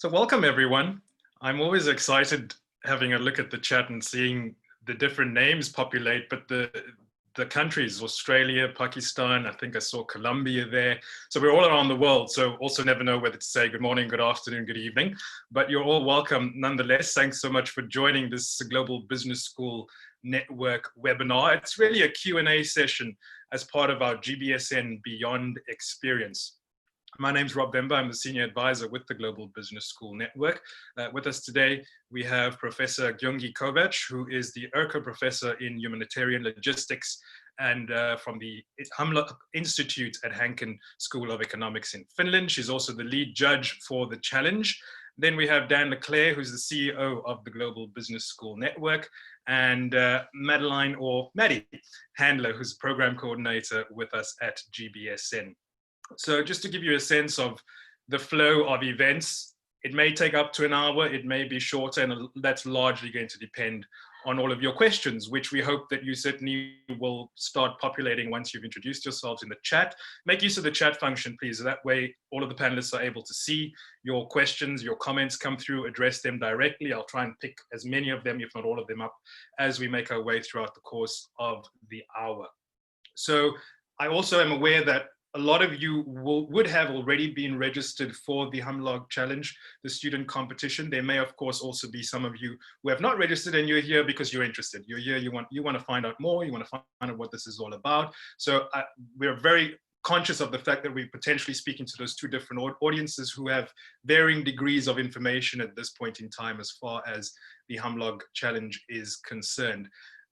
So welcome everyone. I'm always excited having a look at the chat and seeing the different names populate, but the countries, Australia, Pakistan, I think I saw Colombia there. So we're all around the world. So also never know whether to say good morning, good afternoon, good evening, but you're all welcome nonetheless. Thanks so much for joining this Global Business School Network webinar. It's really a Q&A session as part of our GBSN Beyond experience. My name's Rob Vember. I'm the Senior Advisor with the Global Business School Network. With us today, we have Professor Gyöngyi Kovács, who is the Urco Professor in Humanitarian Logistics and from the HUMLOG Institute at Hanken School of Economics in Finland. She's also the lead judge for the challenge. Then we have Dan LeClair, who's the CEO of the Global Business School Network, and Maddie Handler, who's Program Coordinator with us at GBSN. So just to give you a sense of the flow of events, it may take up to an hour, it may be shorter, and that's largely going to depend on all of your questions, which we hope that you certainly will start populating once you've introduced yourselves in the chat. Make use of the chat function, please. That way, all of the panelists are able to see your questions, your comments come through, address them directly. I'll try and pick as many of them, if not all of them, up as we make our way throughout the course of the hour. So I also am aware that a lot of you would have already been registered for the HUMLOG Challenge, the student competition. There may, of course, also be some of you who have not registered and you're here because you're interested. You're here, you want to find out more, you want to find out what this is all about. So we're very conscious of the fact that we're potentially speaking to those two different audiences who have varying degrees of information at this point in time as far as the HUMLOG Challenge is concerned.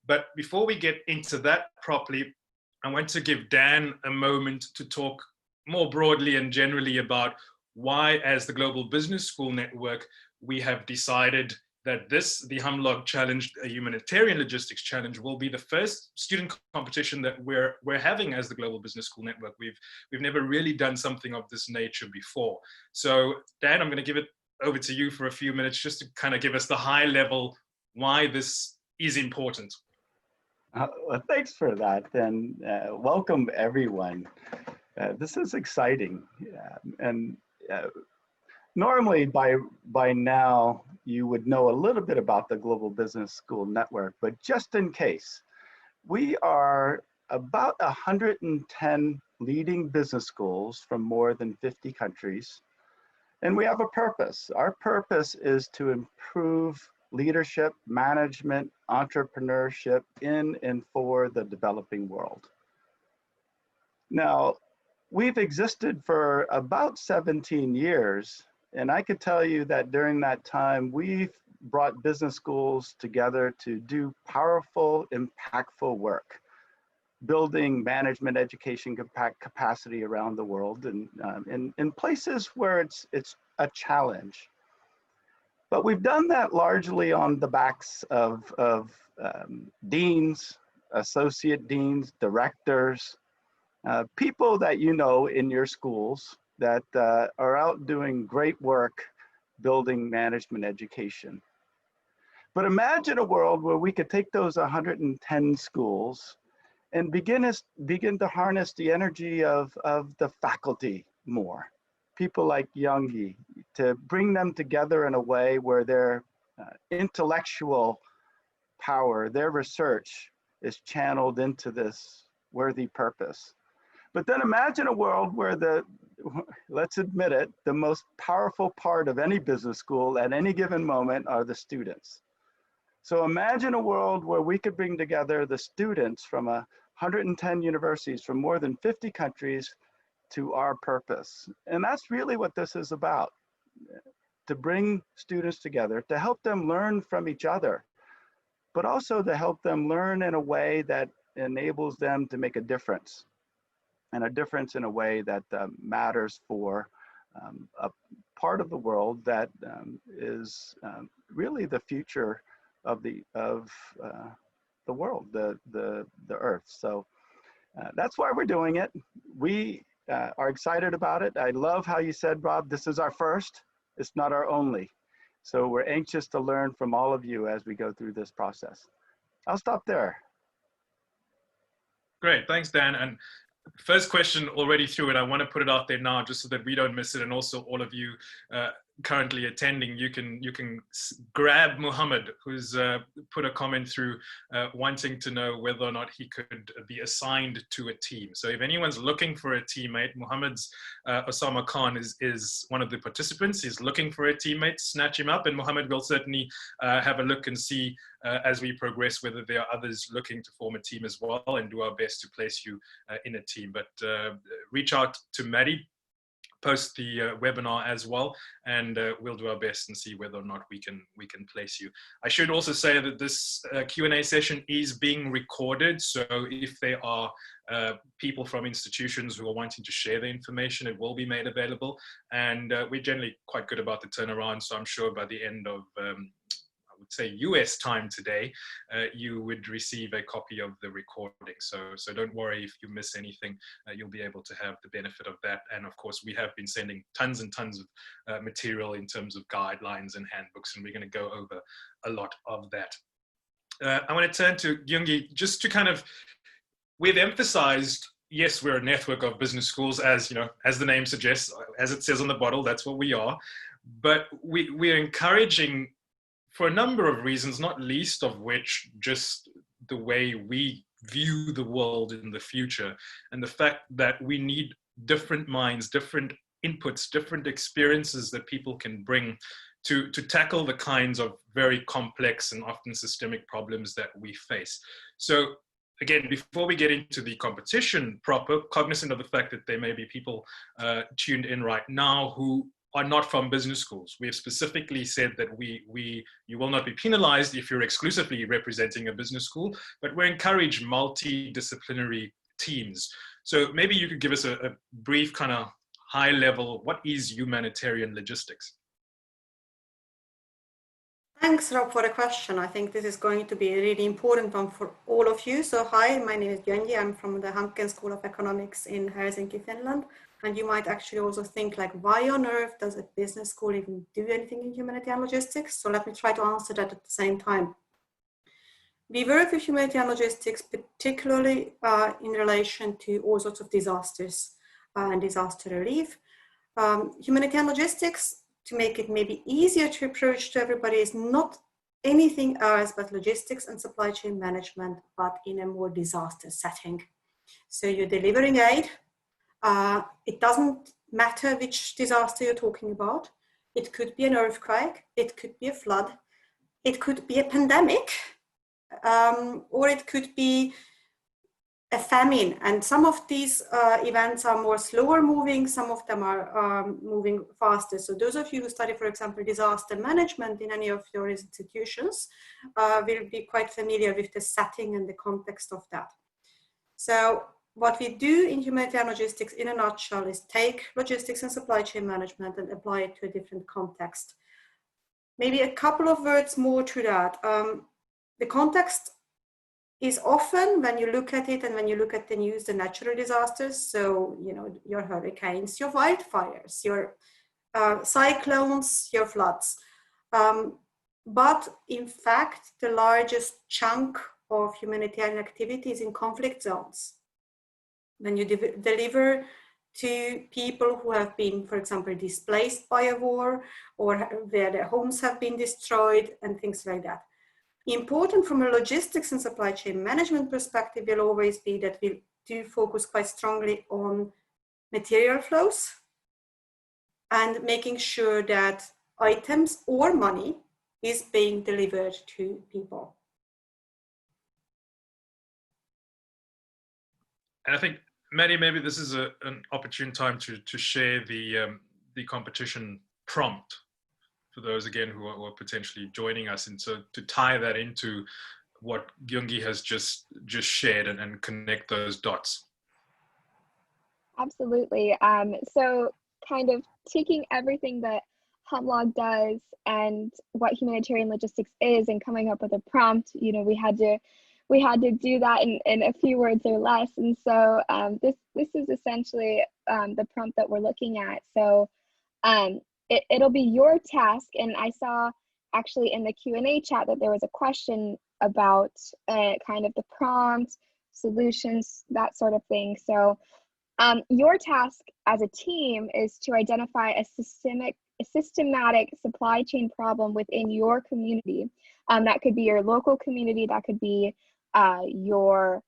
But before we get into that properly, I want to give Dan a moment to talk more broadly and generally about why, as the Global Business School Network, we have decided that the HUMLOG Challenge, a Humanitarian Logistics Challenge, will be the first student competition that we're having as the Global Business School Network. We've never really done something of this nature before. So Dan, I'm going to give it over to you for a few minutes just to kind of give us the high level why this is important. Well, thanks for that, and welcome everyone. This is exciting, and normally by now you would know a little bit about the Global Business School Network, but just in case, we are about 110 leading business schools from more than 50 countries, and we have a purpose. Our purpose is to improve leadership, management, entrepreneurship in and for the developing world. Now, we've existed for about 17 years, and I could tell you that during that time, we've brought business schools together to do powerful, impactful work, building management education capacity around the world and in places where it's a challenge. But we've done that largely on the backs of deans, associate deans, directors, people that you know in your schools that are out doing great work building management education. But imagine a world where we could take those 110 schools and begin to harness the energy of the faculty more. People like Gyöngyi, to bring them together in a way where their intellectual power, their research is channeled into this worthy purpose. But then imagine a world where let's admit it, the most powerful part of any business school at any given moment are the students. So imagine a world where we could bring together the students from 110 universities from more than 50 countries to our purpose. And that's really what this is about, to bring students together, to help them learn from each other, but also to help them learn in a way that enables them to make a difference, and a difference in a way that matters for a part of the world that is really the future of the world, the earth. So that's why we're doing it. We are excited about it. I love how you said, Rob, this is our first, it's not our only. So we're anxious to learn from all of you as we go through this process. I'll stop there. Great, thanks, Dan. And first question already through it. I want to put it out there now just so that we don't miss it, and also all of you currently attending, you can grab Muhammad, who's put a comment through wanting to know whether or not he could be assigned to a team. So if anyone's looking for a teammate, Muhammad's Osama Khan is one of the participants. He's looking for a teammate. Snatch him up, and Muhammad will certainly have a look and see as we progress whether there are others looking to form a team as well, and do our best to place you in a team. But reach out to Maddie post the webinar as well, and we'll do our best and see whether or not we can place you. I should also say that this Q&A session is being recorded, so if there are people from institutions who are wanting to share the information, it will be made available, and we're generally quite good about the turnaround, so I'm sure by the end of I would say US time today, you would receive a copy of the recording. So don't worry if you miss anything, you'll be able to have the benefit of that. And of course, we have been sending tons and tons of material in terms of guidelines and handbooks, and we're going to go over a lot of that. I want to turn to Gyöngyi, just to kind of, we've emphasized, yes, we're a network of business schools, as you know, as the name suggests, as it says on the bottle, that's what we are. But we're encouraging, for a number of reasons, not least of which just the way we view the world in the future, and the fact that we need different minds, different inputs, different experiences that people can bring to tackle the kinds of very complex and often systemic problems that we face. So again, before we get into the competition proper, cognizant of the fact that there may be people tuned in right now who are not from business schools. We have specifically said that you will not be penalized if you're exclusively representing a business school, but we encourage multidisciplinary teams. So maybe you could give us a brief kind of high level, what is humanitarian logistics? Thanks, Rob, for the question. I think this is going to be a really important one for all of you. So hi, my name is Gyöngyi. I'm from the Hanken School of Economics in Helsinki, Finland. And you might actually also think like, why on earth does a business school even do anything in humanitarian logistics? So let me try to answer that at the same time. We work with humanitarian logistics, particularly in relation to all sorts of disasters and disaster relief. Humanitarian logistics, to make it maybe easier to approach to everybody, is not anything else but logistics and supply chain management, but in a more disaster setting. So you're delivering aid. It doesn't matter which disaster you're talking about. It could be an earthquake, it could be a flood, it could be a pandemic, or it could be a famine. And some of these events are more slower moving, some of them are moving faster. So those of you who study, for example, disaster management in any of your institutions will be quite familiar with the setting and the context of that. So what we do in humanitarian logistics in a nutshell is take logistics and supply chain management and apply it to a different context. Maybe a couple of words more to that. The context is often, when you look at it and when you look at the news, the natural disasters. So, you know, your hurricanes, your wildfires, your cyclones, your floods. But in fact, the largest chunk of humanitarian activity is in conflict zones. When you deliver to people who have been, for example, displaced by a war, or where their homes have been destroyed and things like that. Important from a logistics and supply chain management perspective will always be that we do focus quite strongly on material flows and making sure that items or money is being delivered to people. And I think, Maddie, maybe this is an opportune time to share the competition prompt for those, again, who are potentially joining us, and so to tie that into what Gyöngyi has just shared and connect those dots. Absolutely. So kind of taking everything that HUMLOG does and what humanitarian logistics is and coming up with a prompt, you know, we had to do that in a few words or less. And so this is essentially the prompt that we're looking at. So it'll be your task. And I saw actually in the Q&A chat that there was a question about kind of the prompt, solutions, that sort of thing. So your task as a team is to identify a systematic supply chain problem within your community. That could be your local community, that could be your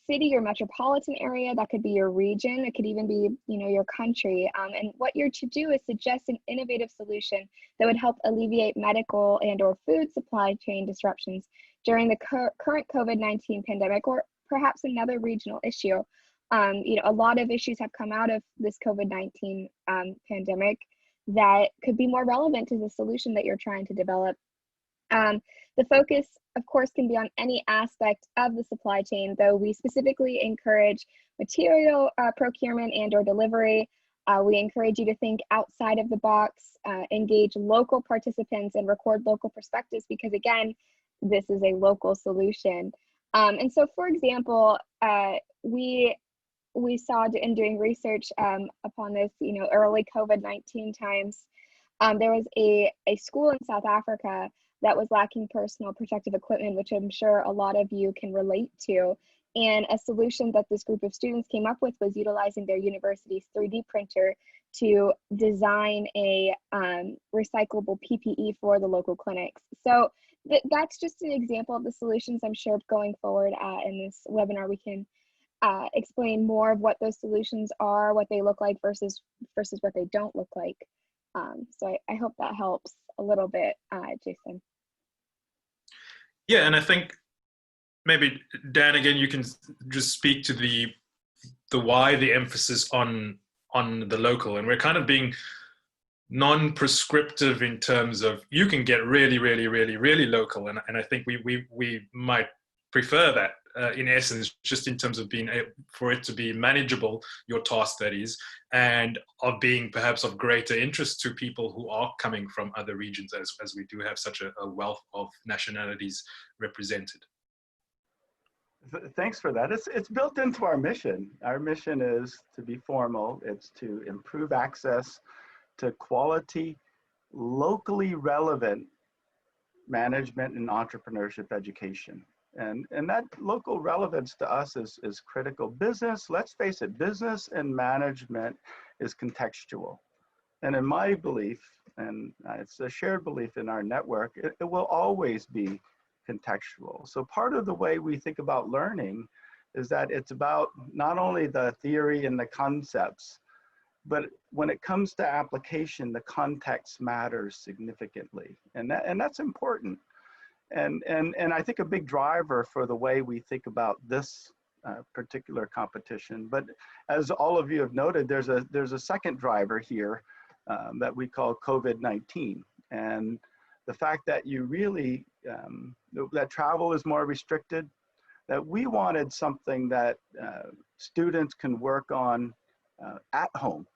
city or metropolitan area, that could be your region, it could even be, you know, your country. And what you're to do is suggest an innovative solution that would help alleviate medical and or food supply chain disruptions during the current COVID-19 pandemic, or perhaps another regional issue. You know, a lot of issues have come out of this COVID-19 pandemic that could be more relevant to the solution that you're trying to develop. The focus, of course, can be on any aspect of the supply chain, though we specifically encourage material procurement and or delivery. We encourage you to think outside of the box, engage local participants and record local perspectives, because again, this is a local solution. And so, for example, we saw in doing research upon this, you know, early COVID-19 times, there was a school in South Africa that was lacking personal protective equipment, which I'm sure a lot of you can relate to. And a solution that this group of students came up with was utilizing their university's 3D printer to design a recyclable PPE for the local clinics. So that's just an example of the solutions. I'm sure going forward in this webinar, we can explain more of what those solutions are, what they look like versus what they don't look like. So I hope that helps a little bit, Jason. Yeah, and I think maybe Dan, again, you can just speak to the why, the emphasis on the local, and we're kind of being non-prescriptive in terms of you can get really, really, really, really local, and I think we might prefer that. In essence, just in terms of being able for it to be manageable, your task that is, and of being perhaps of greater interest to people who are coming from other regions, as we do have such a wealth of nationalities represented. Thanks for that. It's built into our mission. Our mission is to be formal. It's to improve access to quality, locally relevant management and entrepreneurship education. And that local relevance to us is critical. Business, let's face it, business and management is contextual. And in my belief, and it's a shared belief in our network, it will always be contextual. So part of the way we think about learning is that it's about not only the theory and the concepts, but when it comes to application, the context matters significantly. And that's important. And I think a big driver for the way we think about this particular competition, but as all of you have noted, there's a second driver here that we call COVID-19. And the fact that you really, that travel is more restricted, that we wanted something that students can work on at home,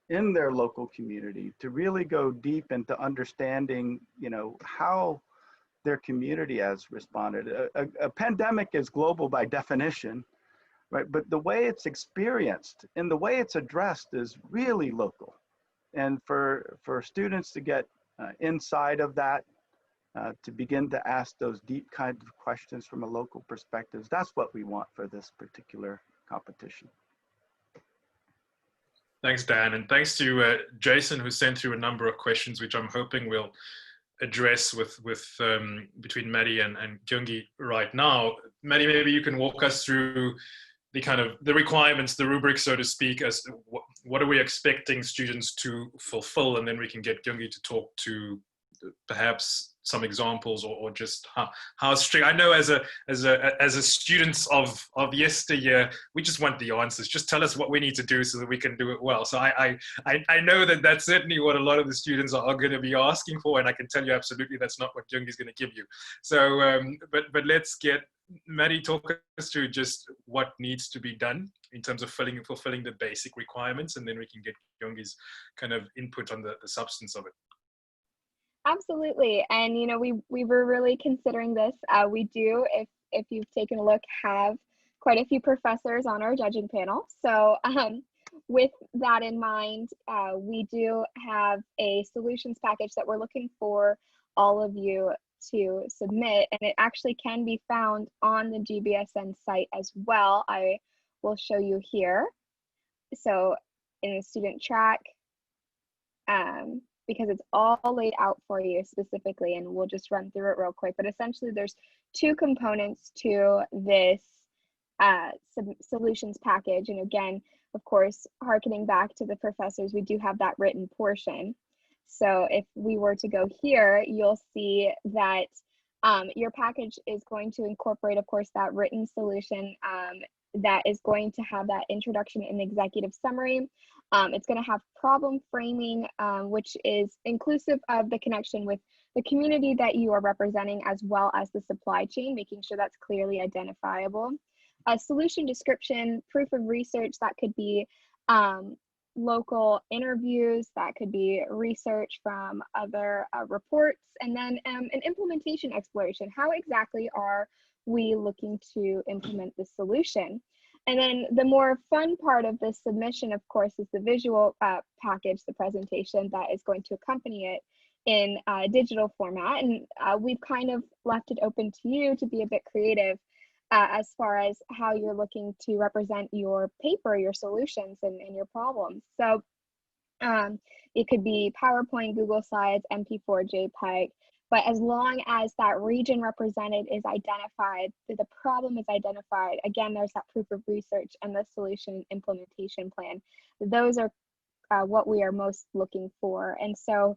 in their local community, to really go deep into understanding, you know, how their community has responded. A pandemic is global by definition, right? But the way it's experienced and the way it's addressed is really local. And for students to get inside of that, to begin to ask those deep kinds of questions from a local perspective, that's what we want for this particular competition. Thanks, Dan, and thanks to Jason, who sent through a number of questions, which I'm hoping we'll address with between Maddie and Gyöngyi right now. Maddie, maybe you can walk us through the kind of the requirements, the rubric, so to speak, as to what are we expecting students to fulfill, and then we can get Gyöngyi to talk to perhaps some examples or just how strict. I know as a students of yesteryear, we just want the answers. Just tell us what we need to do so that we can do it well. So I know that that's certainly what a lot of the students are going to be asking for, and I can tell you absolutely that's not what Gyöngyi is going to give you. So but let's get Maddie talk us through just what needs to be done in terms of fulfilling the basic requirements, and then we can get Gyöngyi's kind of input on the substance of it. Absolutely, and you know, we were really considering this. We do, if you've taken a look, have quite a few professors on our judging panel. So with that in mind, we do have a solutions package that we're looking for all of you to submit, and it actually can be found on the GBSN site as well. I will show you here. So in the student track, because it's all laid out for you specifically, and we'll just run through it real quick. But essentially, there's two components to this solutions package. And again, of course, harkening back to the professors, we do have that written portion. So if we were to go here, you'll see that your package is going to incorporate, of course, that written solution that is going to have that introduction and executive summary. It's going to have problem framing, which is inclusive of the connection with the community that you are representing, as well as the supply chain, making sure that's clearly identifiable. A solution description, proof of research, that could be local interviews, that could be research from other reports, and then an implementation exploration. How exactly are we looking to implement the solution? And then the more fun part of this submission, of course, is the visual package, the presentation that is going to accompany it in digital format. And we've kind of left it open to you to be a bit creative as far as how you're looking to represent your paper, your solutions, and your problems. So it could be PowerPoint, Google Slides, MP4, JPEG, but as long as that region represented is identified, the problem is identified, again, there's that proof of research and the solution implementation plan. Those are what we are most looking for. And so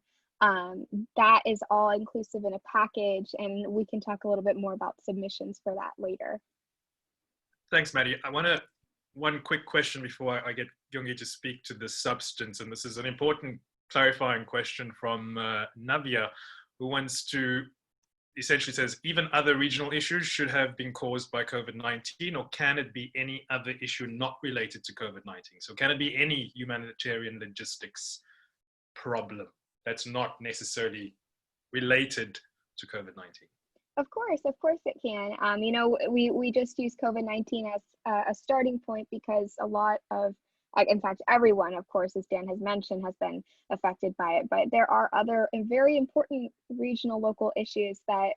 that is all inclusive in a package, and we can talk a little bit more about submissions for that later. Thanks, Maddie. I want to, one quick question before I get Gyöngyi to speak to the substance, and this is an important clarifying question from Navia, who wants to, essentially says, even other regional issues should have been caused by COVID-19, or can it be any other issue not related to COVID-19? So can it be any humanitarian logistics problem that's not necessarily related to COVID-19? Of course it can. You know, we just use COVID-19 as a starting point because a lot of, in fact, everyone, of course, as Dan has mentioned, has been affected by it. But there are other and very important regional local issues that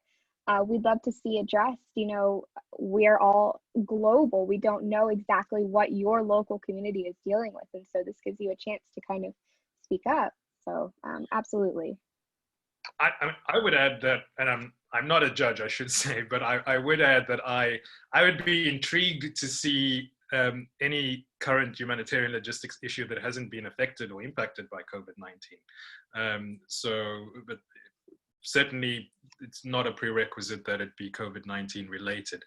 we'd love to see addressed. You know, we're all global. We don't know exactly what your local community is dealing with. And so this gives you a chance to kind of speak up. So absolutely. I would add that, and I'm not a judge, I should say, but I would add that I would be intrigued to see any current humanitarian logistics issue that hasn't been affected or impacted by COVID-19. But certainly it's not a prerequisite that it be COVID-19 related.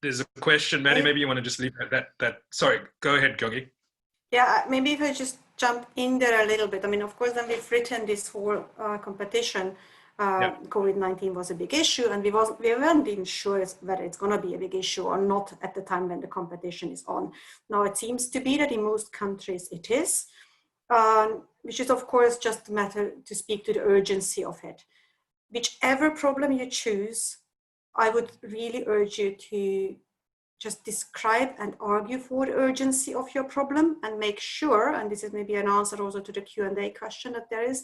There's a question, Maddie, maybe you want to just leave that. Sorry, go ahead, Gyöngyi. Yeah, maybe if I just jump in there a little bit. I mean, of course, when we've written this whole competition, COVID-19 was a big issue, and we weren't even sure whether it's going to be a big issue or not at the time when the competition is on. Now, it seems to be that in most countries it is, which is, of course, just a matter to speak to the urgency of it. Whichever problem you choose, I would really urge you to just describe and argue for the urgency of your problem, and make sure, and this is maybe an answer also to the Q&A question that there is,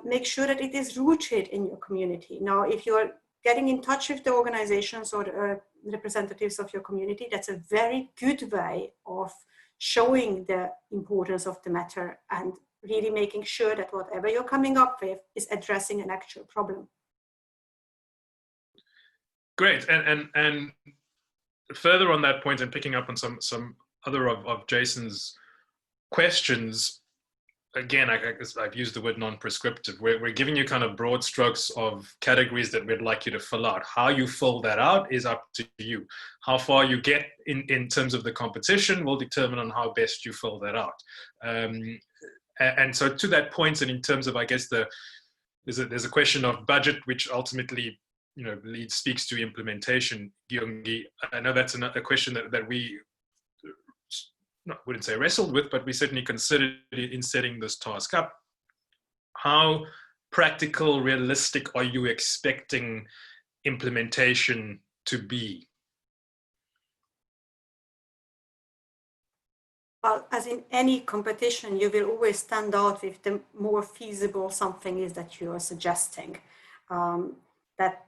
make sure that it is rooted in your community. Now, if you are getting in touch with the organizations or the representatives of your community, that's a very good way of showing the importance of the matter and really making sure that whatever you're coming up with is addressing an actual problem. Great, and further on that point, and picking up on some other of Jason's questions, again, I've used the word non-prescriptive. We're giving you kind of broad strokes of categories that we'd like you to fill out. How you fill that out is up to you. How far you get in terms of the competition will determine on how best you fill that out. And so to that point, and in terms of, I guess, there's a question of budget, which ultimately, you know, speaks to implementation. Gyöngyi, I know that's a question that we wouldn't say wrestled with, but we certainly considered in setting this task up. How practical, realistic are you expecting implementation to be? Well, as in any competition, you will always stand out with the more feasible something is that you are suggesting. That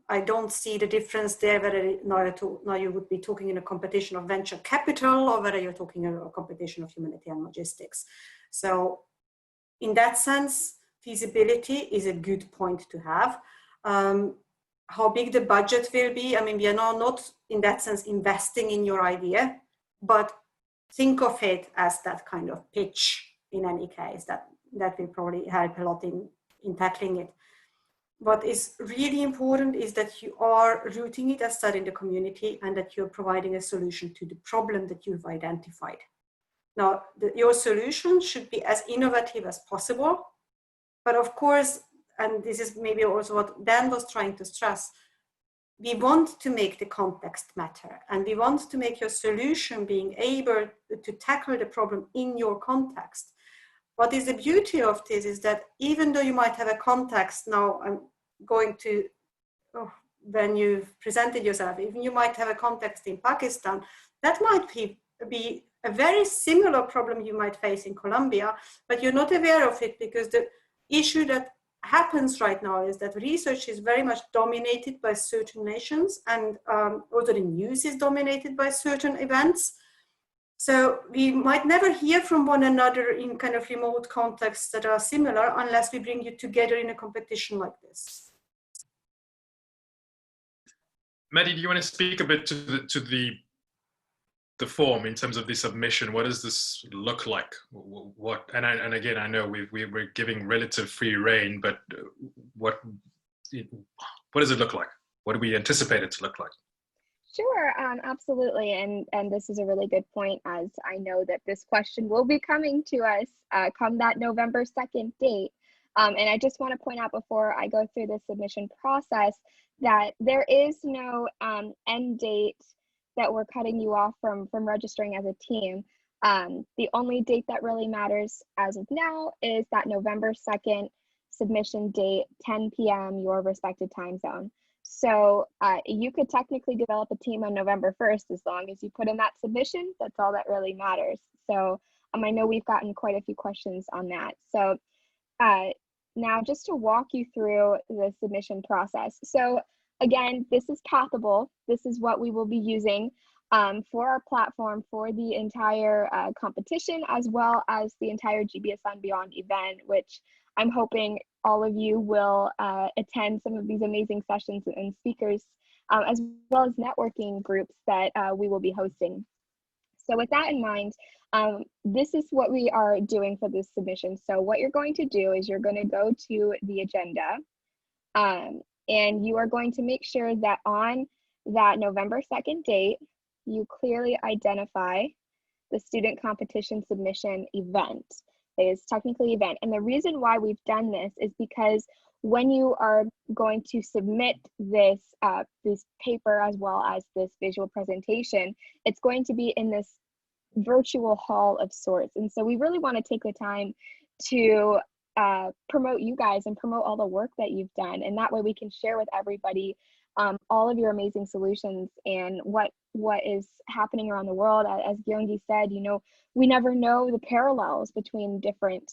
I don't see the difference there, whether now you would be talking in a competition of venture capital or whether you're talking in a competition of humanitarian logistics. So in that sense, feasibility is a good point to have. How big the budget will be, I mean, we are now not in that sense investing in your idea, but think of it as that kind of pitch in any case, that will probably help a lot in tackling it. What is really important is that you are rooting it as such in the community and that you're providing a solution to the problem that you've identified. Now, your solution should be as innovative as possible, but of course, and this is maybe also what Dan was trying to stress, we want to make the context matter, and we want to make your solution being able to tackle the problem in your context. What is the beauty of this is that even though you might have a context, now I'm going to, when you've presented yourself, even you might have a context in Pakistan, that might be a very similar problem you might face in Colombia, but you're not aware of it because the issue that happens right now is that research is very much dominated by certain nations, and also the news is dominated by certain events. So we might never hear from one another in kind of remote contexts that are similar unless we bring you together in a competition like this. Maddie, do you want to speak a bit to the form in terms of the submission? What does this look like? What and again, I know we're giving relative free rein, but what does it look like? What do we anticipate it to look like? Sure, absolutely, and this is a really good point, as I know that this question will be coming to us come that November 2nd date. And I just want to point out before I go through the submission process that there is no end date that we're cutting you off from registering as a team. The only date that really matters as of now is that November 2nd submission date, 10 p.m. your respective time zone. So you could technically develop a team on November 1st as long as you put in that submission. That's all that really matters. So I know we've gotten quite a few questions on that. So now just to walk you through the submission process. So again, this is Pathable. This is what we will be using for our platform for the entire competition, as well as the entire GBSN Beyond event, which I'm hoping all of you will attend some of these amazing sessions and speakers, as well as networking groups that we will be hosting. So with that in mind, this is what we are doing for this submission. So what you're going to do is you're going to go to the agenda, and you are going to make sure that on that November 2nd date, you clearly identify the student competition submission event. It is technically event. And the reason why we've done this is because when you are going to submit this, this paper as well as this visual presentation, it's going to be in this virtual hall of sorts. And so we really want to take the time to promote you guys and promote all the work that you've done. And that way we can share with everybody all of your amazing solutions and what is happening around the world. As Gyöngyi said, you know, we never know the parallels between different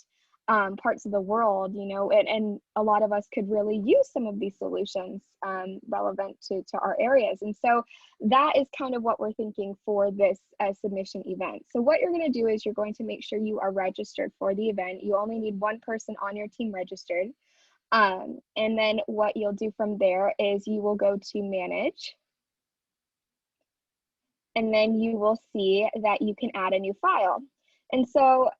parts of the world, you know, and a lot of us could really use some of these solutions relevant to our areas. And so that is kind of what we're thinking for this submission event. So what you're going to do is you're going to make sure you are registered for the event. You only need one person on your team registered. And then what you'll do from there is you will go to manage. And then you will see that you can add a new file. And so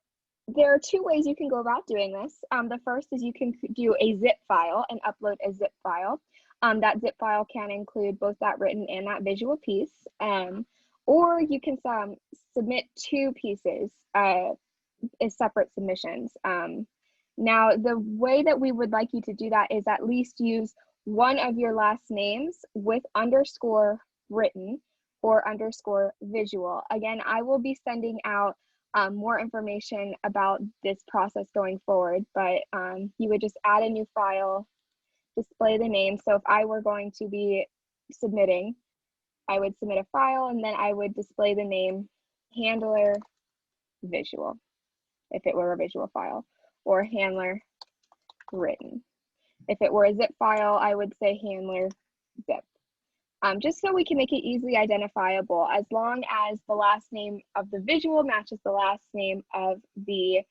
there are two ways you can go about doing this. The first is you can do a zip file and upload a zip file. That zip file can include both that written and that visual piece. Or you can submit two pieces as separate submissions. Now, the way that we would like you to do that is at least use one of your last names with underscore written or underscore visual. Again, I will be sending out more information about this process going forward, but you would just add a new file, display the name. So if I were going to be submitting, I would submit a file and then I would display the name handler visual, if it were a visual file, or handler written. If it were a zip file, I would say handler zip. Just so we can make it easily identifiable. As long as the last name of the visual matches the last name of the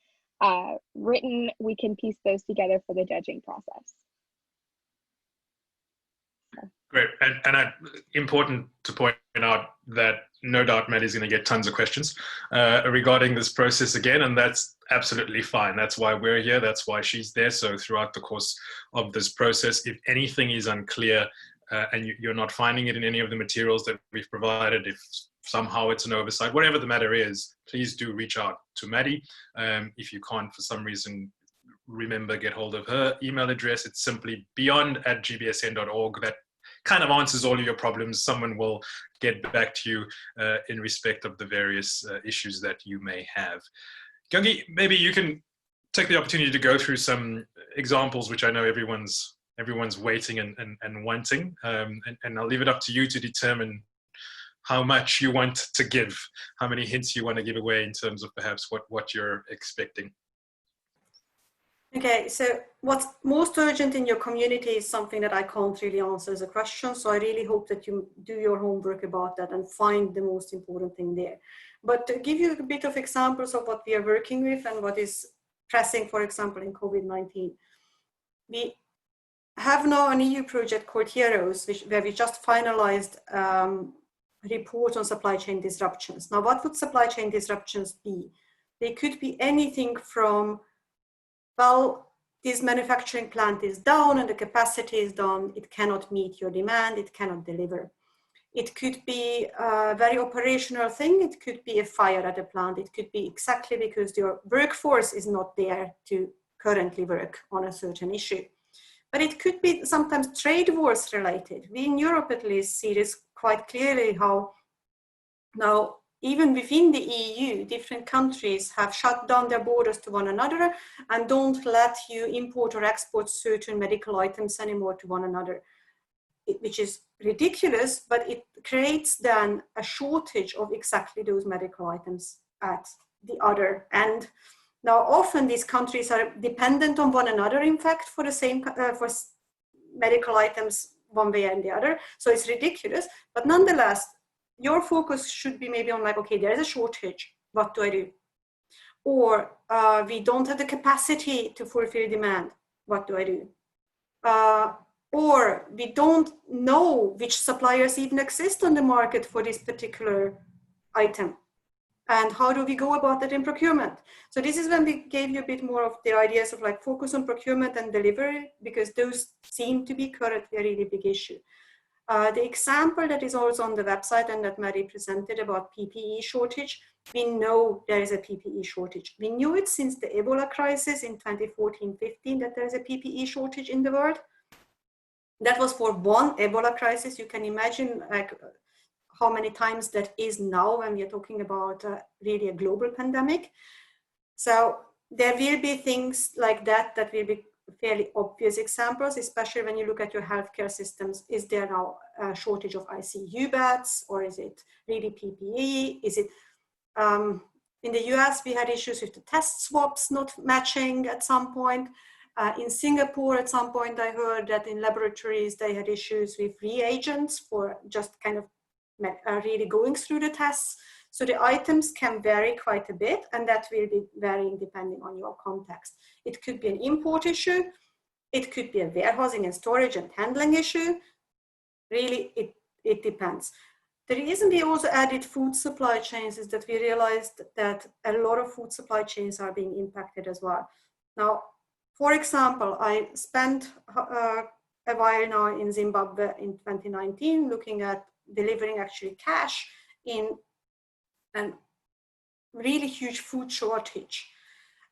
written, we can piece those together for the judging process. Great, and important to point out that no doubt Maddie's going to get tons of questions regarding this process again, and that's absolutely fine. That's why we're here, that's why she's there. So throughout the course of this process, if anything is unclear and you're not finding it in any of the materials that we've provided, if somehow it's an oversight, whatever the matter is, please do reach out to Maddie. If you can't for some reason remember, get hold of her email address. It's simply beyond@gbsn.org. That kind of answers all of your problems. Someone will get back to you in respect of the various issues that you may have. Gyöngyi, maybe you can take the opportunity to go through some examples, which I know everyone's waiting and wanting, and I'll leave it up to you to determine how much you want to give, how many hints you want to give away in terms of perhaps what you're expecting. Okay, so what's most urgent in your community is something that I can't really answer as a question. So I really hope that you do your homework about that and find the most important thing there. But to give you a bit of examples of what we are working with and what is pressing, for example, in COVID-19. We have now an EU project called Heroes, where we just finalized a report on supply chain disruptions. Now, what would supply chain disruptions be? They could be anything from, well, this manufacturing plant is down and the capacity is down, it cannot meet your demand, it cannot deliver. It could be a very operational thing, it could be a fire at a plant, it could be exactly because your workforce is not there to currently work on a certain issue. But it could be sometimes trade wars related. We in Europe at least see this quite clearly, how now even within the EU, different countries have shut down their borders to one another and don't let you import or export certain medical items anymore to one another, which is ridiculous, but it creates then a shortage of exactly those medical items at the other end. Now, often these countries are dependent on one another, in fact, for the same for medical items one way and the other. So it's ridiculous, but nonetheless, your focus should be maybe on like, okay, there's a shortage, what do I do? Or we don't have the capacity to fulfill demand, what do I do? Or we don't know which suppliers even exist on the market for this particular item. And how do we go about that in procurement? So this is when we gave you a bit more of the ideas of like focus on procurement and delivery, because those seem to be currently a really big issue. The example that is also on the website and that Maddie presented about PPE shortage, we know there is a PPE shortage. We knew it since the Ebola crisis in 2014-15 that there is a PPE shortage in the world. That was for one Ebola crisis. You can imagine like how many times that is now when we are talking about really a global pandemic. So there will be things like that that will be fairly obvious examples, especially when you look at your healthcare systems. Is there now a shortage of ICU beds, or is it really PPE? Is it, in the US, we had issues with the test swabs not matching at some point. In Singapore, at some point, I heard that in laboratories, they had issues with reagents for just kind of really going through the tests. So the items can vary quite a bit, and that will be varying depending on your context. It could be an import issue. It could be a warehousing and storage and handling issue. Really, it depends. The reason we also added food supply chains is that we realized that a lot of food supply chains are being impacted as well. Now, for example, I spent a while now in Zimbabwe in 2019 looking at delivering actually cash in a really huge food shortage,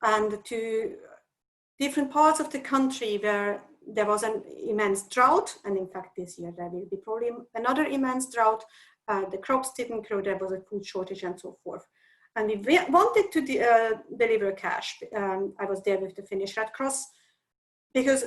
and to different parts of the country where there was an immense drought, and in fact this year there will be probably another immense drought, the crops didn't grow, there was a food shortage and so forth. And we wanted to deliver cash. I was there with the Finnish Red Cross because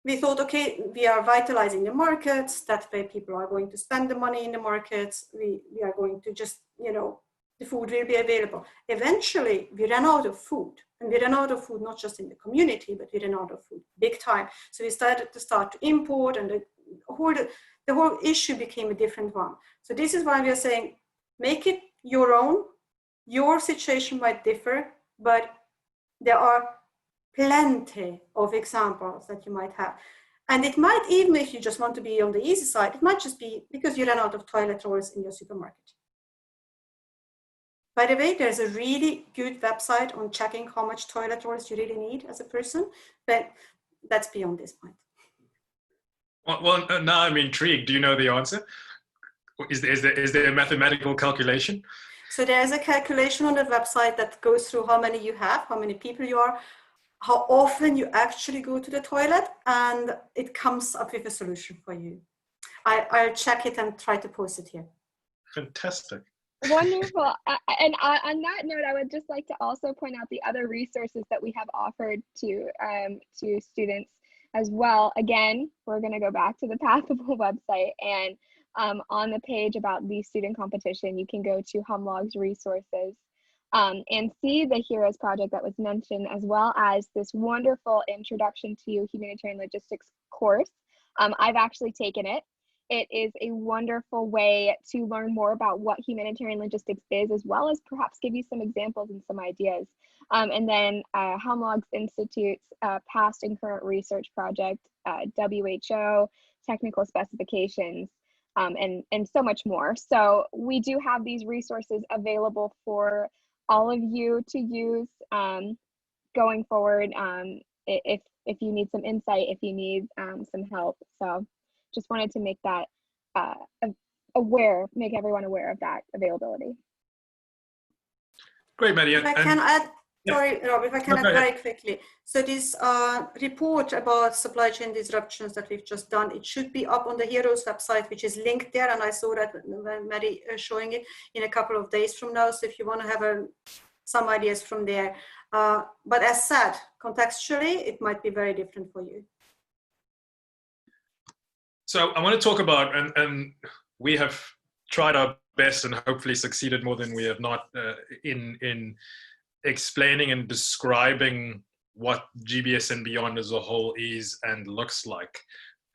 we thought, okay, we are vitalizing the markets, that way people are going to spend the money in the markets, we are going to just, you know, the food will be available. Eventually, we ran out of food, and we ran out of food not just in the community, but we ran out of food big time. So we started to import, and the the whole issue became a different one. So this is why we are saying, make it your own. Your situation might differ, but there are plenty of examples that you might have. And it might, even if you just want to be on the easy side, it might just be because you ran out of toilet rolls in your supermarket. By the way, there's a really good website on checking how much toilet rolls you really need as a person, but that's beyond this point. Well, now I'm intrigued. Do you know the answer? Is there a mathematical calculation? So there's a calculation on the website that goes through how many you have, how many people you are, how often you actually go to the toilet, and it comes up with a solution for you. I'll check it and try to post it here. Fantastic. Wonderful. And on that note, I would just like to also point out the other resources that we have offered to students as well. Again, we're going to go back to the Pathable website, and on the page about the student competition, you can go to HUMLOG's resources and see the Heroes project that was mentioned, as well as this wonderful Introduction to Humanitarian Logistics course. I've actually taken it. It is a wonderful way to learn more about what humanitarian logistics is, as well as perhaps give you some examples and some ideas. And then HUMLOG Institute's past and current research project, WHO, technical specifications, and so much more. So we do have these resources available for all of you to use going forward if you need some insight, if you need some help. So just wanted to make that make everyone aware of that availability. Great, Maddie. If I can add, sorry, Rob, if I can add very quickly. So this report about supply chain disruptions that we've just done, it should be up on the Heroes website, which is linked there. And I saw that Maddie showing it in a couple of days from now. So if you want to have some ideas from there. But as said, contextually, it might be very different for you. So I want to talk about, and we have tried our best and hopefully succeeded more than we have not in explaining and describing what GBSN Beyond as a whole is and looks like.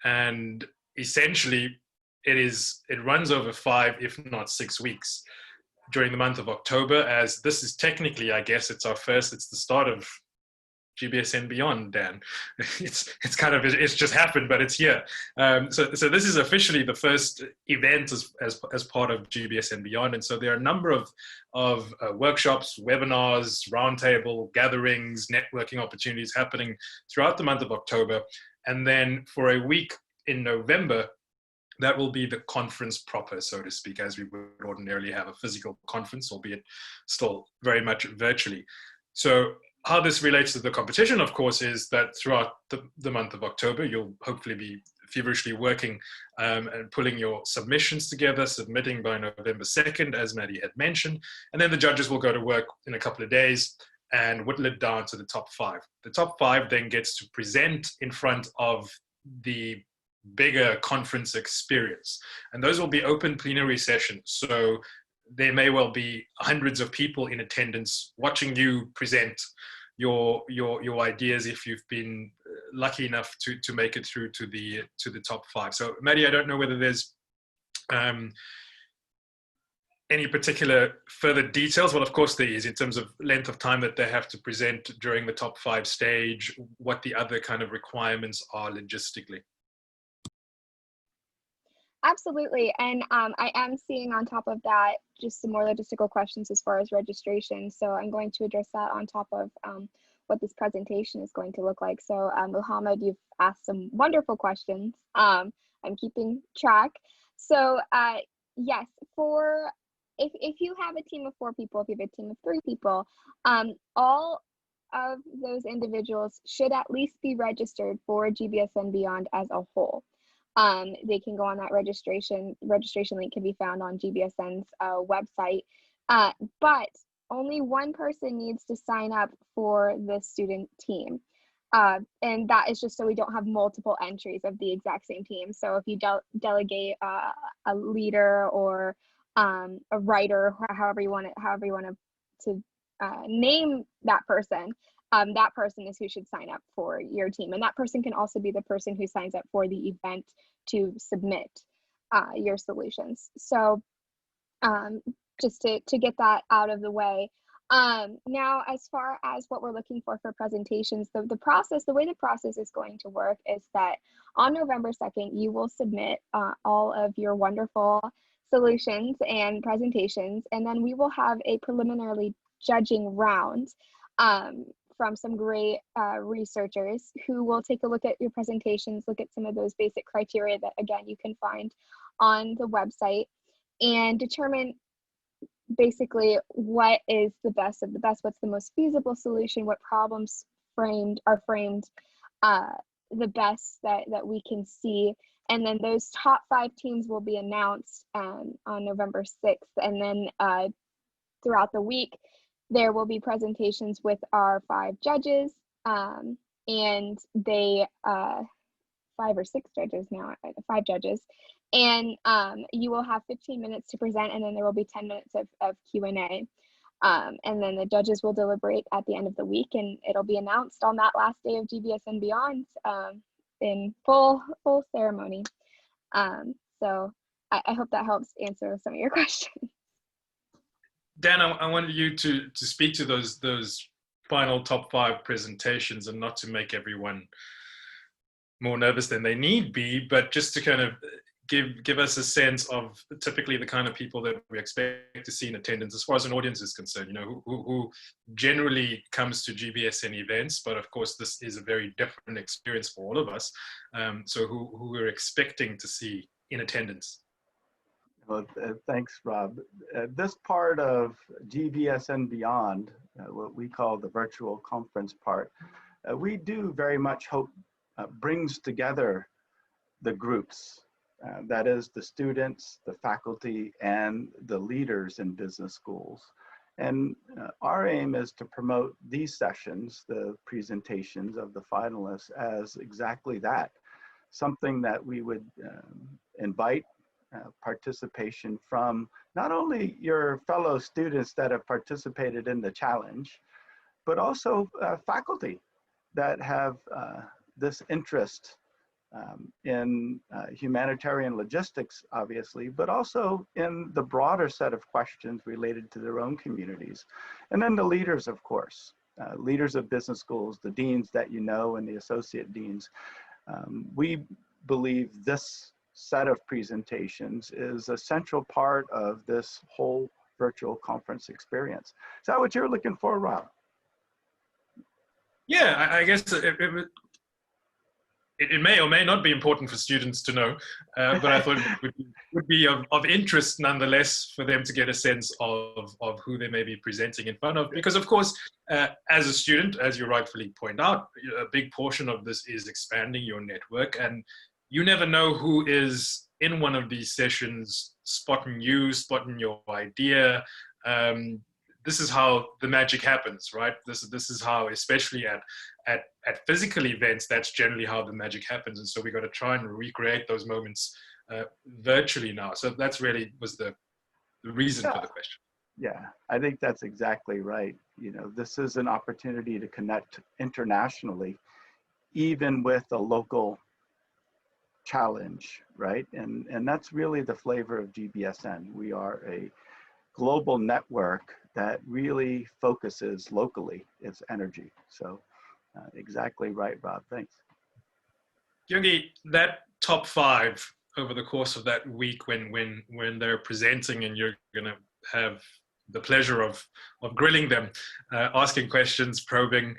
And essentially, it runs over 5, if not 6 weeks during the month of October, as this is technically, I guess, it's the start of GBSN Beyond, Dan. It's just happened, but it's here. So this is officially the first event as part of GBSN Beyond, and so there are a number of workshops, webinars, roundtable gatherings, networking opportunities happening throughout the month of October, and then for a week in November, that will be the conference proper, so to speak, as we would ordinarily have a physical conference, albeit still very much virtually. So how this relates to the competition, of course, is that throughout the month of October, you'll hopefully be feverishly working and pulling your submissions together, submitting by November 2nd, as Maddie had mentioned, and then the judges will go to work in a couple of days and whittle it down to the top 5. The top 5 then gets to present in front of the bigger conference experience, and those will be open plenary sessions. So there may well be hundreds of people in attendance watching you present your ideas if you've been lucky enough to make it through to the top 5. So Maddie, I don't know whether there's any particular further details. Well, of course there is, in terms of length of time that they have to present during the top 5 stage, what the other kind of requirements are logistically. Absolutely. And I am seeing on top of that just some more logistical questions as far as registration. So I'm going to address that on top of what this presentation is going to look like. So Mohammed, you've asked some wonderful questions. I'm keeping track. So yes, if you have a team of 4 people, if you have a team of 3 people, all of those individuals should at least be registered for GBSN Beyond as a whole. They can go on that registration link can be found on GBSN's website, but only one person needs to sign up for the student team. And that is just so we don't have multiple entries of the exact same team. So if you delegate a leader or a writer, however you want to name that person is who should sign up for your team. And that person can also be the person who signs up for the event to submit your solutions. So just to get that out of the way. Now, as far as what we're looking for presentations, the way the process is going to work is that on November 2nd, you will submit all of your wonderful solutions and presentations, and then we will have a preliminary judging round from some great researchers who will take a look at your presentations, look at some of those basic criteria that, again, you can find on the website, and determine basically what is the best of the best, what's the most feasible solution, what problems are framed the best that we can see. And then those top 5 teams will be announced on November 6th. And then throughout the week, there will be presentations with our 5 judges, and they 5 or 6 judges now, 5 judges. And you will have 15 minutes to present, and then there will be 10 minutes of Q&A. And then the judges will deliberate at the end of the week, and it'll be announced on that last day of GBSN Beyond in full ceremony. So I hope that helps answer some of your questions. Dan, I wanted you to speak to those final top 5 presentations, and not to make everyone more nervous than they need be, but just to kind of give us a sense of typically the kind of people that we expect to see in attendance as far as an audience is concerned, you know, who generally comes to GBSN events, but of course this is a very different experience for all of us. So who we're expecting to see in attendance. Well, thanks, Rob. This part of GBSN Beyond, what we call the virtual conference part, we do very much hope brings together the groups. That is the students, the faculty, and the leaders in business schools. And our aim is to promote these sessions, the presentations of the finalists, as exactly that, something that we would invite participation from not only your fellow students that have participated in the challenge, but also faculty that have this interest in humanitarian logistics, obviously, but also in the broader set of questions related to their own communities. And then the leaders, of course, leaders of business schools, the deans that you know, and the associate deans. We believe this set of presentations is a central part of this whole virtual conference experience. Is that what you're looking for, Rob? Yeah, I guess it may or may not be important for students to know, but I thought it would be of interest nonetheless for them to get a sense of who they may be presenting in front of. Because of course, as a student, as you rightfully point out, a big portion of this is expanding your network, and you never know who is in one of these sessions spotting your idea. This is how the magic happens, right? This is how, especially at physical events, that's generally how the magic happens. And so we got to try and recreate those moments virtually now. So that's really was the reason for the question. Yeah, I think that's exactly right. You know, this is an opportunity to connect internationally, even with a local challenge, right? And that's really the flavor of GBSN. We are a global network that really focuses locally its energy. So exactly right, Rob, thanks. Gyöngyi, that top 5 over the course of that week when they're presenting and you're gonna have the pleasure of grilling them, asking questions, probing,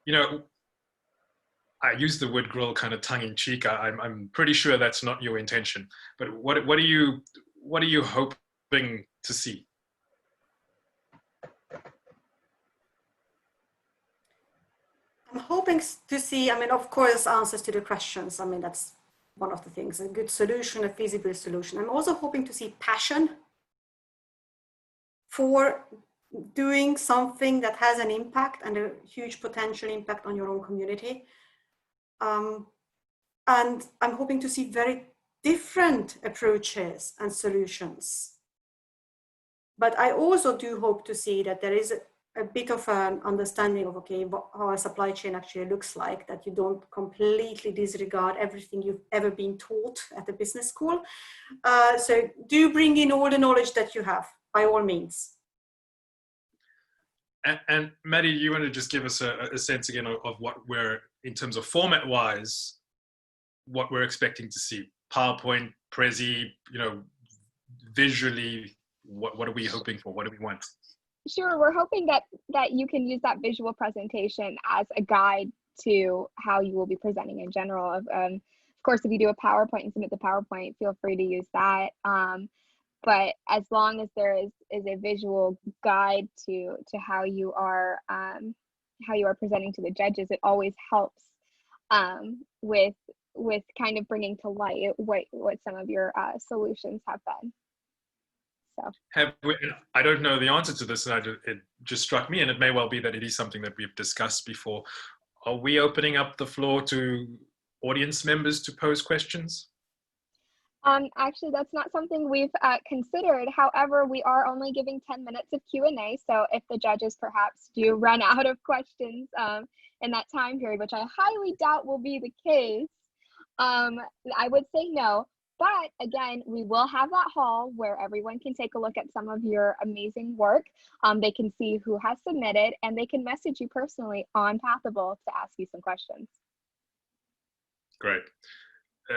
you know, I use the word grill kind of tongue-in-cheek. I'm pretty sure that's not your intention. But what are you hoping to see? I'm hoping to see, I mean, of course, answers to the questions. I mean, that's one of the things, a good solution, a feasible solution. I'm also hoping to see passion for doing something that has an impact and a huge potential impact on your own community. And I'm hoping to see very different approaches and solutions. But I also do hope to see that there is a bit of an understanding of, okay, how a supply chain actually looks like, that you don't completely disregard everything you've ever been taught at the business school. So do bring in all the knowledge that you have, by all means. And Maddie, you want to just give us a sense again of what we're, in terms of format-wise, what we're expecting to see? PowerPoint, Prezi, visually, what are we hoping for? What do we want? Sure, we're hoping that you can use that visual presentation as a guide to how you will be presenting in general. Of course, if you do a PowerPoint and submit the PowerPoint, feel free to use that. But as long as there is a visual guide to how you are presenting to the judges, it always helps with kind of bringing to light what some of your solutions have been. So I don't know the answer to this, and it just struck me, and it may well be that it is something that we've discussed before. Are we opening up the floor to audience members to pose questions? Actually, that's not something we've considered. However, we are only giving 10 minutes of Q&A. So if the judges perhaps do run out of questions in that time period, which I highly doubt will be the case, I would say no. But again, we will have that hall where everyone can take a look at some of your amazing work. They can see who has submitted, and they can message you personally on Pathable to ask you some questions. Great.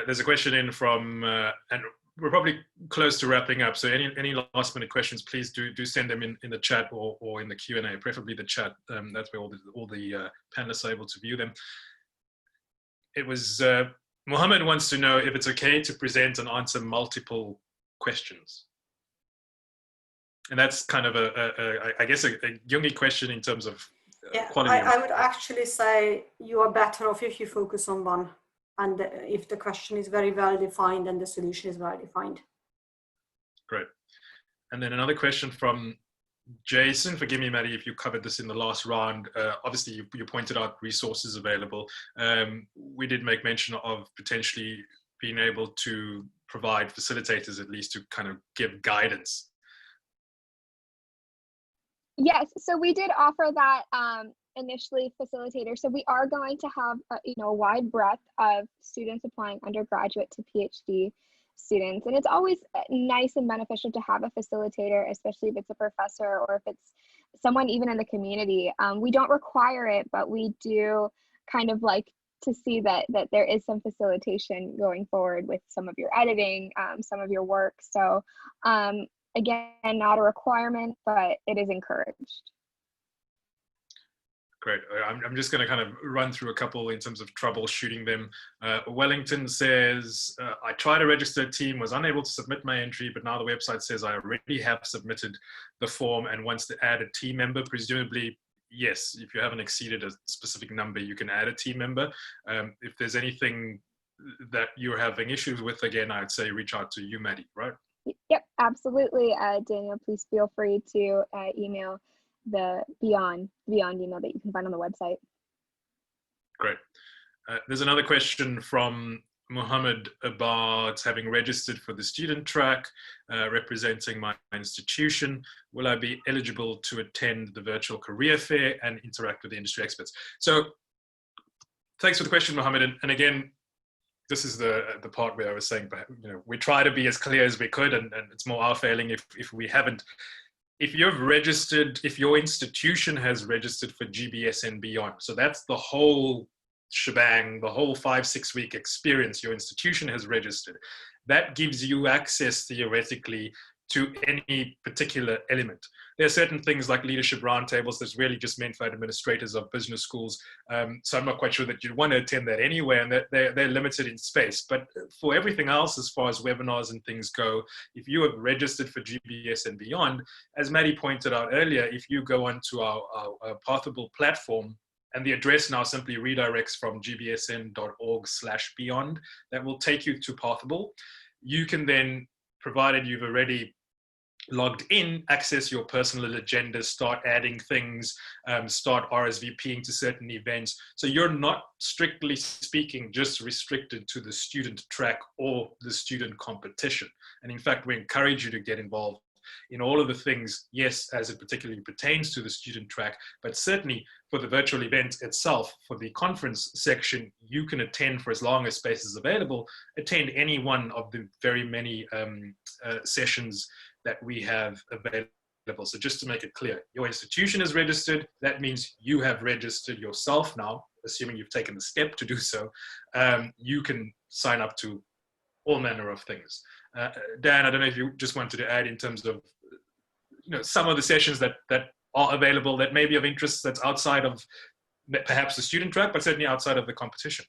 There's a question in from, and we're probably close to wrapping up. So any last minute questions, please do send them in the chat or in the Q&A, preferably the chat. That's where all the panelists are able to view them. It was, Mohammed wants to know if it's okay to present and answer multiple questions. And that's kind of I guess a Gyöngyi question in terms of quality. I would actually say you are better off if you focus on one, and if the question is very well defined and the solution is well defined. Great. And then another question from Jason. Forgive me, Maddie, if you covered this in the last round. Obviously, you pointed out resources available. We did make mention of potentially being able to provide facilitators, at least to kind of give guidance. Yes, so we did offer that initially, facilitators. So we are going to have a wide breadth of students applying undergraduate to PhD students, and it's always nice and beneficial to have a facilitator, especially if it's a professor or if it's someone even in the community. We don't require it, but we do kind of like to see that there is some facilitation going forward with some of your editing, some of your work. So again, not a requirement, but it is encouraged. Great. I'm just going to kind of run through a couple in terms of troubleshooting them. Wellington says, I tried to register a team, was unable to submit my entry, but now the website says I already have submitted the form and wants to add a team member. Presumably, yes, if you haven't exceeded a specific number, you can add a team member. If there's anything that you're having issues with, again, I'd say reach out to you, Maddie, right? Yep, absolutely. Daniel, please feel free to email the Beyond email that you can find on the website. Great. There's another question from Mohammed about having registered for the student track, representing my institution. Will I be eligible to attend the virtual career fair and interact with the industry experts? So thanks for the question, Mohammed. And again, this is the part where I was saying, we try to be as clear as we could, and it's more our failing if we haven't. If you've registered, if your institution has registered for GBSN Beyond, so that's the whole shebang, the whole 5-6 week experience your institution has registered, that gives you access theoretically to any particular element. There are certain things like leadership roundtables that's really just meant for administrators of business schools. So I'm not quite sure that you'd want to attend that anyway, and that they're limited in space. But for everything else, as far as webinars and things go, if you have registered for GBS and Beyond, as Maddie pointed out earlier, if you go onto our Pathable platform, and the address now simply redirects from gbsn.org/beyond, that will take you to Pathable. You can then, provided you've already logged in, access your personal agenda, start adding things, start RSVPing to certain events. So you're not, strictly speaking, just restricted to the student track or the student competition. And in fact, we encourage you to get involved in all of the things, yes, as it particularly pertains to the student track, but certainly for the virtual event itself, for the conference section, you can attend for as long as space is available, attend any one of the very many sessions that we have available. So just to make it clear, your institution is registered. That means you have registered yourself now, assuming you've taken the step to do so. You can sign up to all manner of things. Dan, I don't know if you just wanted to add in terms of some of the sessions that are available that may be of interest that's outside of perhaps the student track, but certainly outside of the competition.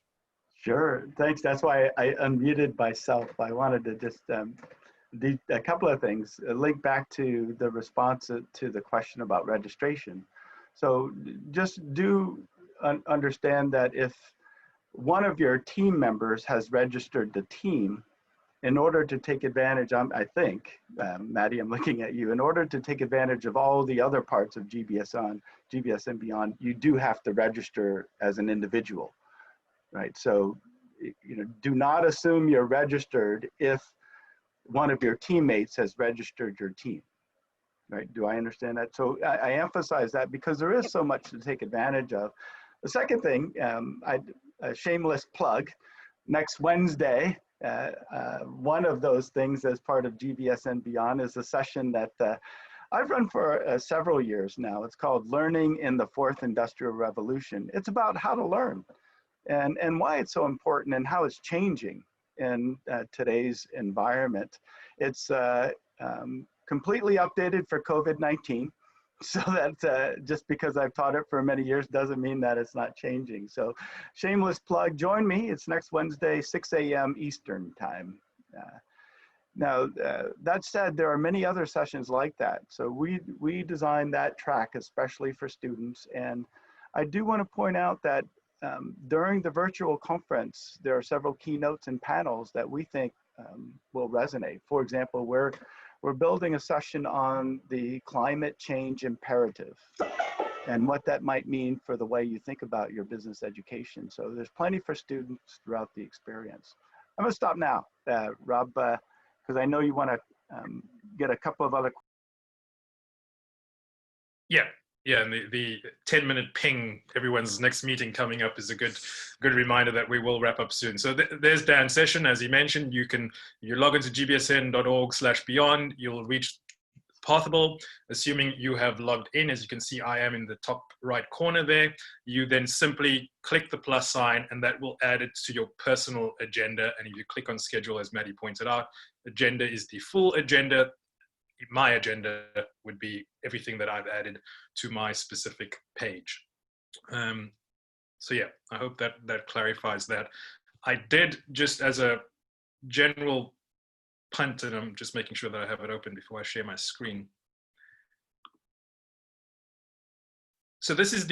Sure, thanks. That's why I unmuted myself. I wanted to just a couple of things, link back to the response to the question about registration. So just do understand that if one of your team members has registered the team, in order to take advantage, I think, Maddie, I'm looking at you, in order to take advantage of all the other parts of GBSN Beyond, you do have to register as an individual, right? So, do not assume you're registered if one of your teammates has registered your team, right? Do I understand that? So I emphasize that because there is so much to take advantage of. The second thing, a shameless plug, next Wednesday, one of those things as part of GBSN Beyond is a session that I've run for several years now. It's called Learning in the Fourth Industrial Revolution. It's about how to learn and why it's so important and how it's changing in today's environment. It's completely updated for COVID-19. So that just because I've taught it for many years doesn't mean that it's not changing. So shameless plug, join me. It's next Wednesday, 6 a.m. Eastern time. Now, that said, there are many other sessions like that. So we designed that track especially for students. And I do want to point out that during the virtual conference, there are several keynotes and panels that we think will resonate. For example, we're building a session on the climate change imperative and what that might mean for the way you think about your business education. So there's plenty for students throughout the experience. I'm gonna stop now, Rob, because I know you wanna get a couple of other. Yeah, and the 10-minute ping, everyone's next meeting coming up is a good reminder that we will wrap up soon. So there's Dan's session. As he mentioned, you log into gbsn.org/beyond, you'll reach Pathable, assuming you have logged in. As you can see, I am in the top right corner there. You then simply click the plus sign and that will add it to your personal agenda. And if you click on schedule, as Maddie pointed out, agenda is the full agenda. My agenda would be everything that I've added to my specific page. So yeah, I hope that clarifies that. I did, just as a general punt, and I'm just making sure that I have it open before I share my screen. So this is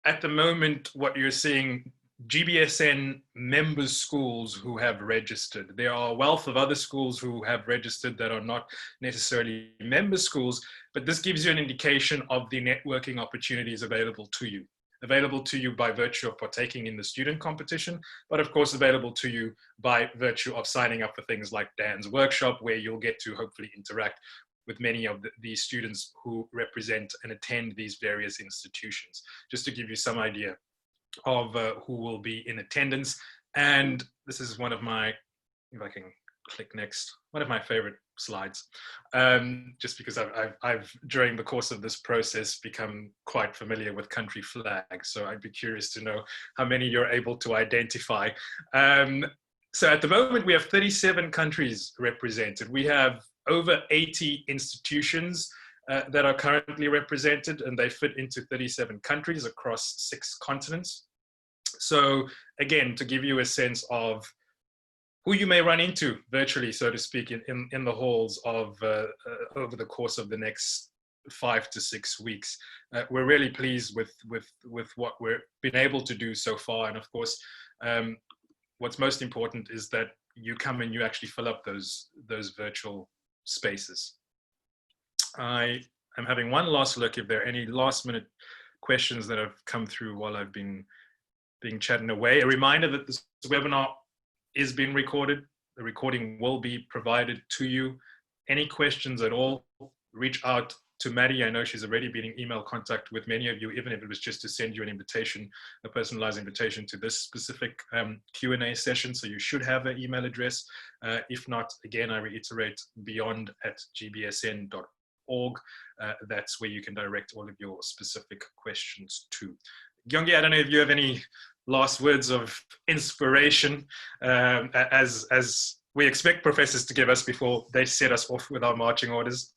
at the moment, what you're seeing, GBSN member schools who have registered. There are a wealth of other schools who have registered that are not necessarily member schools, but this gives you an indication of the networking opportunities available to you by virtue of partaking in the student competition, but of course available to you by virtue of signing up for things like Dan's workshop, where you'll get to hopefully interact with many of the students who represent and attend these various institutions. Just to give you some idea of who will be in attendance. And this is one of my, if I can click next, one of my favorite slides, just because I've during the course of this process become quite familiar with country flags. So I'd be curious to know how many you're able to identify. So at the moment we have 37 countries represented. We have over 80 institutions that are currently represented, and they fit into 37 countries across 6 continents. So again, to give you a sense of who you may run into virtually, so to speak, in the halls of over the course of the next 5 to 6 weeks. We're really pleased with what we've been able to do so far. And of course, what's most important is that you come and you actually fill up those virtual spaces. I am having one last look if there are any last minute questions that have come through while I've been chatting away. A reminder that this webinar is being recorded. The recording will be provided to you. Any questions at all, reach out to Maddie. I know she's already been in email contact with many of you, even if it was just to send you an invitation, a personalized invitation to this specific Q&A session. So you should have an email address. If not, again, I reiterate, beyond@gbsn.org. That's where you can direct all of your specific questions to. Gyöngyi, I don't know if you have any last words of inspiration as we expect professors to give us before they set us off with our marching orders.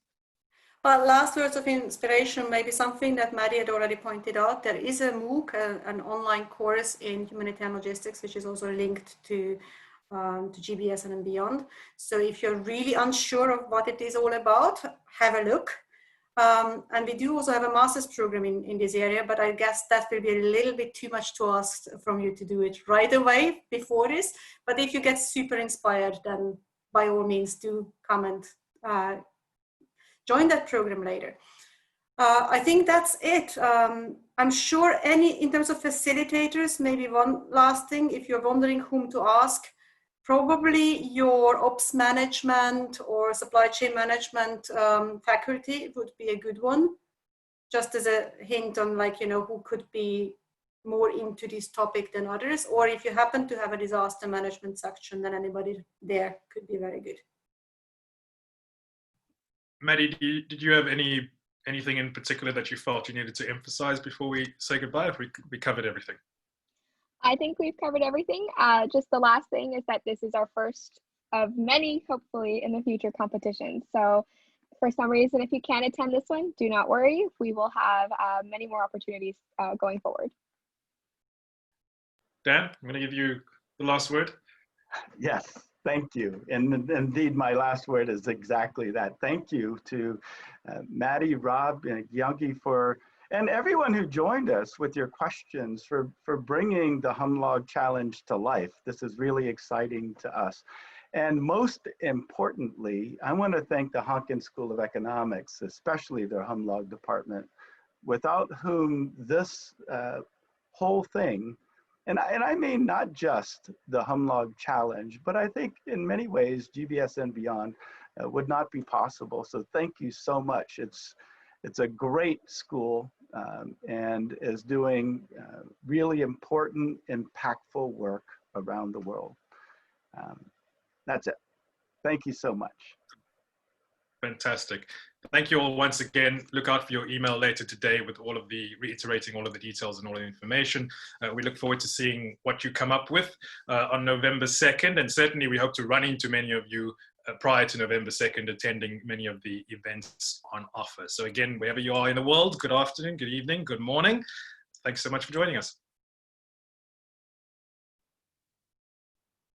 Well, last words of inspiration, maybe something that Maddie had already pointed out. There is a MOOC, an online course in humanitarian logistics, which is also linked to GBSN and beyond. So if you're really unsure of what it is all about, have a look. And we do also have a master's program in this area, but I guess that will be a little bit too much to ask from you to do it right away before this. But if you get super inspired, then by all means do come and join that program later. I think that's it. I'm sure in terms of facilitators, maybe one last thing, if you're wondering whom to ask, probably your ops management or supply chain management faculty would be a good one, just as a hint on, like, you know, who could be more into this topic than others. Or if you happen to have a disaster management section, then anybody there could be very good. Maddie, did you have anything in particular that you felt you needed to emphasize before we say goodbye? If we covered everything? I think we've covered everything. Just the last thing is that this is our first of many, hopefully, in the future competitions. So for some reason, if you can't attend this one, do not worry. We will have many more opportunities going forward. Dan, I'm going to give you the last word. Yes, thank you. And indeed, my last word is exactly that. Thank you to Maddie, Rob, and Gyöngyi and everyone who joined us with your questions for bringing the HUMLOG Challenge to life. This is really exciting to us. And most importantly, I want to thank the Hanken School of Economics, especially their HUMLOG department, without whom this whole thing, and I mean not just the HUMLOG Challenge, but I think in many ways GBS and beyond would not be possible. So thank you so much. It's a great school and is doing really important, impactful work around the world. That's it. Thank you so much. Fantastic. Thank you all once again. Look out for your email later today with reiterating all of the details and all the information. We look forward to seeing what you come up with on November 2nd. And certainly we hope to run into many of you prior to November 2nd, attending many of the events on offer. So again, wherever you are in the world, good afternoon, good evening, good morning. Thanks so much for joining us.